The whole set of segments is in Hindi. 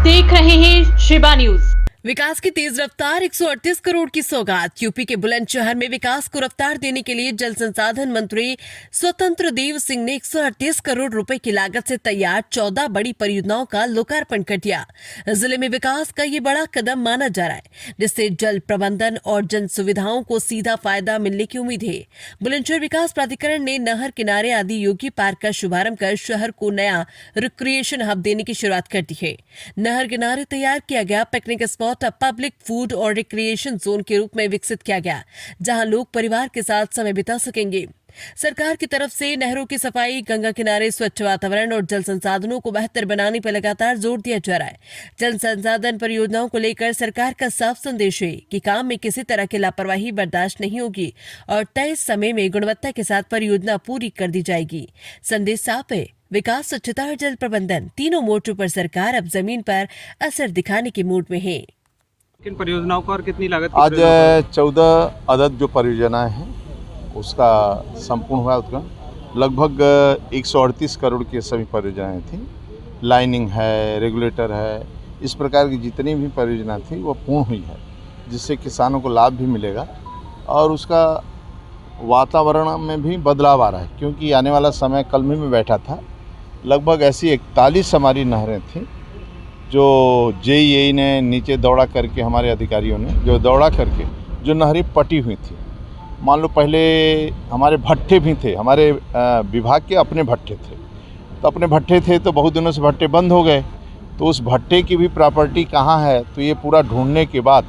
देख रहे हैं शिवा न्यूज। विकास की तेज रफ्तार 138 करोड़ की सौगात। यूपी के बुलंदशहर में विकास को रफ्तार देने के लिए जल संसाधन मंत्री स्वतंत्र देव सिंह ने 138 करोड़ रुपए की लागत से तैयार 14 बड़ी परियोजनाओं का लोकार्पण कर दिया। जिले में विकास का ये बड़ा कदम माना जा रहा है, जिससे जल प्रबंधन और जन सुविधाओं को सीधा फायदा मिलने की उम्मीद है। बुलंदशहर विकास प्राधिकरण ने नहर किनारे आदि योगी पार्क का शुभारंभ कर शहर को नया रिक्रिएशन हब देने की शुरुआत कर दी है। नहर किनारे तैयार किया गया पिकनिक स्पॉट अब पब्लिक फूड और रिक्रिएशन जोन के रूप में विकसित किया गया, जहां लोग परिवार के साथ समय बिता सकेंगे। सरकार की तरफ से नहरों की सफाई, गंगा किनारे स्वच्छ वातावरण और जल संसाधनों को बेहतर बनाने पर लगातार जोर दिया जा रहा है। जल संसाधन परियोजनाओं को लेकर सरकार का साफ संदेश है कि काम में किसी तरह की लापरवाही बर्दाश्त नहीं होगी और तय समय में गुणवत्ता के साथ परियोजना पूरी कर दी जाएगी। संदेश साफ है, विकास, स्वच्छता और जल प्रबंधन तीनों मोर्चों पर सरकार अब जमीन पर असर दिखाने के मूड में है। किन परियोजनाओं का और कितनी लागत की? आज 14 अदद जो परियोजनाएं हैं उसका संपूर्ण हुआ उद्घाटन। लगभग 138 करोड़ की सभी परियोजनाएं थी। लाइनिंग है, रेगुलेटर है, इस प्रकार की जितनी भी परियोजना थी वो पूर्ण हुई है, जिससे किसानों को लाभ भी मिलेगा और उसका वातावरण में भी बदलाव आ रहा है। क्योंकि आने वाला समय, कल भी मैं बैठा था, लगभग ऐसी 41 हमारी नहरें थीं जो जेईई ने नीचे दौड़ा करके, हमारे अधिकारियों ने जो दौड़ा करके जो नहरें पटी हुई थी। मान लो पहले हमारे भट्टे भी थे, हमारे विभाग के अपने भट्टे थे, तो अपने भट्टे थे तो बहुत दिनों से भट्टे बंद हो गए, तो उस भट्टे की भी प्रॉपर्टी कहाँ है, तो ये पूरा ढूंढने के बाद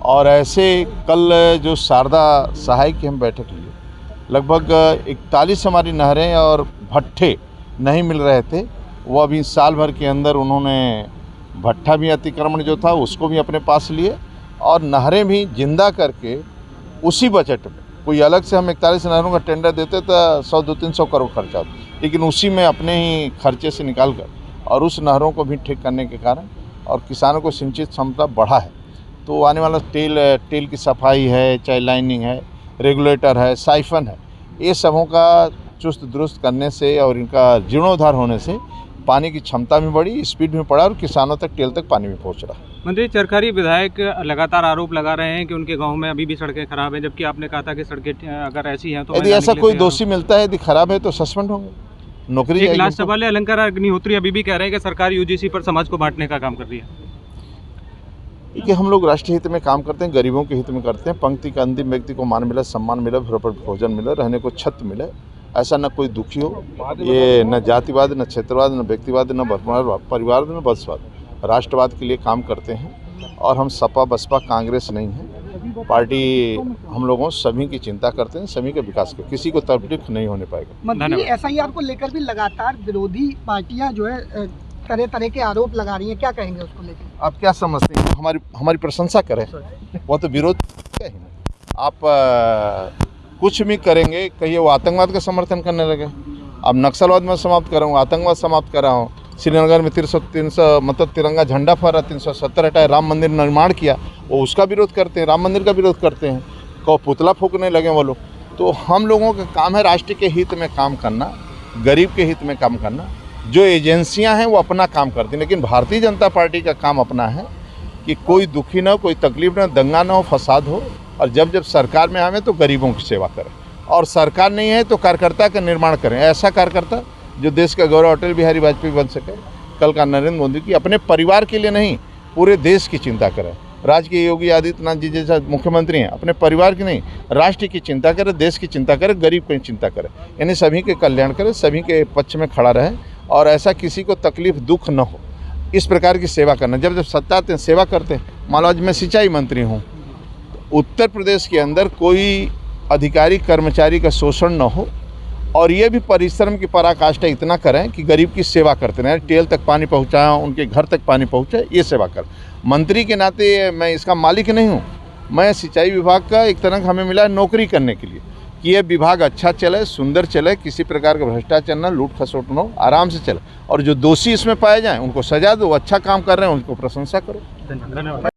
और ऐसे कल जो शारदा सहाय की हम बैठक लिए, लगभग 41 हमारी नहरें और भट्टे नहीं मिल रहे थे। वो अभी साल भर के अंदर उन्होंने भट्टा भी अतिक्रमण जो था उसको भी अपने पास लिए और नहरें भी जिंदा करके उसी बजट में, कोई अलग से हम 41 नहरों का टेंडर देते तो 100-200-300 करोड़ खर्चा होता, लेकिन उसी में अपने ही खर्चे से निकाल कर और उस नहरों को भी ठीक करने के कारण और किसानों को सिंचित क्षमता बढ़ा है। तो आने वाला टेल की सफाई है, चाहे लाइनिंग है, रेगुलेटर है, साइफन है, ये सबों का चुस्त दुरुस्त करने से और इनका जीर्णोद्धार होने से पानी की क्षमता भी बढ़ी, स्पीड भी बढ़ा और किसानों तक, टेल तक पानी भी पहुंच रहा है। मंत्री, चरखरी विधायक लगातार आरोप लगा रहे हैं कि उनके गांव में अभी भी सड़कें खराब हैं, जबकि आपने कहा था कि सड़कें अगर ऐसी हैं तो यदि ऐसा कोई दोषी मिलता है, यदि खराब है तो सस्पेंड होंगे, नौकरी जाएगी। लास्ट सवाल है, अलंकार अग्निहोत्री अभी भी कह रहे हैं कि सरकार यूजीसी पर समाज को बांटने का काम कर रही है। कि हम लोग राष्ट्रीय हित में काम करते हैं, गरीबों के हित में करते हैं। पंक्ति का अंतिम व्यक्ति को मान मिले, सम्मान मिले, भोजन मिले, रहने को छत मिले, ऐसा न कोई दुखी हो। ये न जातिवाद, न क्षेत्रवाद, न व्यक्तिवाद, न परिवारवाद, न वंशवाद, राष्ट्रवाद के लिए काम करते हैं और हम सपा बसपा कांग्रेस नहीं है। पार्टी हम लोगों सभी की चिंता करते हैं, सभी के विकास के, किसी को तकलीफ नहीं होने पाएगा। मंत्री, एसआईआर को लेकर भी लगातार विरोधी पार्टियां जो है तरह तरह के आरोप लगा रही हैं, क्या कहेंगे उसको लेकर? आप क्या समझते हैं? हमारी प्रशंसा करें, वो तो विरोध है ही नहीं। आप कुछ भी करेंगे, कहिए वो आतंकवाद का समर्थन करने लगे। अब नक्सलवाद में समाप्त कर रहा हूँ, आतंकवाद समाप्त कर रहा हूँ। श्रीनगर में 300 मतलब तिरंगा झंडा फहरा, 370 हटाए, राम मंदिर निर्माण किया, वो उसका विरोध करते हैं, राम मंदिर का विरोध करते हैं, को पुतला फूकने लगे वो लोग। तो हम लोगों का काम है राष्ट्र के हित में काम करना, गरीब के हित में काम करना। जो एजेंसियां हैं वो अपना काम करती हैं, लेकिन भारतीय जनता पार्टी का काम अपना है कि कोई दुखी ना हो, कोई तकलीफ ना, दंगा ना हो, फसाद हो, और जब जब सरकार में आवे तो गरीबों की सेवा करें, और सरकार नहीं है तो कार्यकर्ता का निर्माण करें। ऐसा कार्यकर्ता जो देश का गौरव अटल बिहारी वाजपेयी बन सके, कल का नरेंद्र मोदी की, अपने परिवार के लिए नहीं पूरे देश की चिंता करें। राज्य के योगी आदित्यनाथ जी जैसा मुख्यमंत्री हैं, अपने परिवार की नहीं, राष्ट्र की चिंता करें, देश की चिंता करें, गरीब की चिंता करें, यानी सभी के कल्याण करें, सभी के पक्ष में खड़ा रहे और ऐसा किसी को तकलीफ दुख न हो, इस प्रकार की सेवा करना। जब जब सत्ता आते हैं सेवा करते हैं। मान लो आज मैं सिंचाई मंत्री हूँ, उत्तर प्रदेश के अंदर कोई अधिकारी कर्मचारी का शोषण न हो और ये भी परिश्रम की पराकाष्ठा इतना करें कि गरीब की सेवा करते रहें, टेल तक पानी पहुँचाएं, उनके घर तक पानी पहुँचे, ये सेवा कर। मंत्री के नाते मैं इसका मालिक नहीं हूँ, मैं सिंचाई विभाग का एक तरह हमें मिला है नौकरी करने के लिए कि ये विभाग अच्छा चले, सुंदर चले, किसी प्रकार का भ्रष्टाचार न, लूट खसोट न हो, आराम से चले, और जो दोषी इसमें पाए जाएँ उनको सजा दो। अच्छा काम कर रहे हैं उनको प्रशंसा करो। धन्यवाद।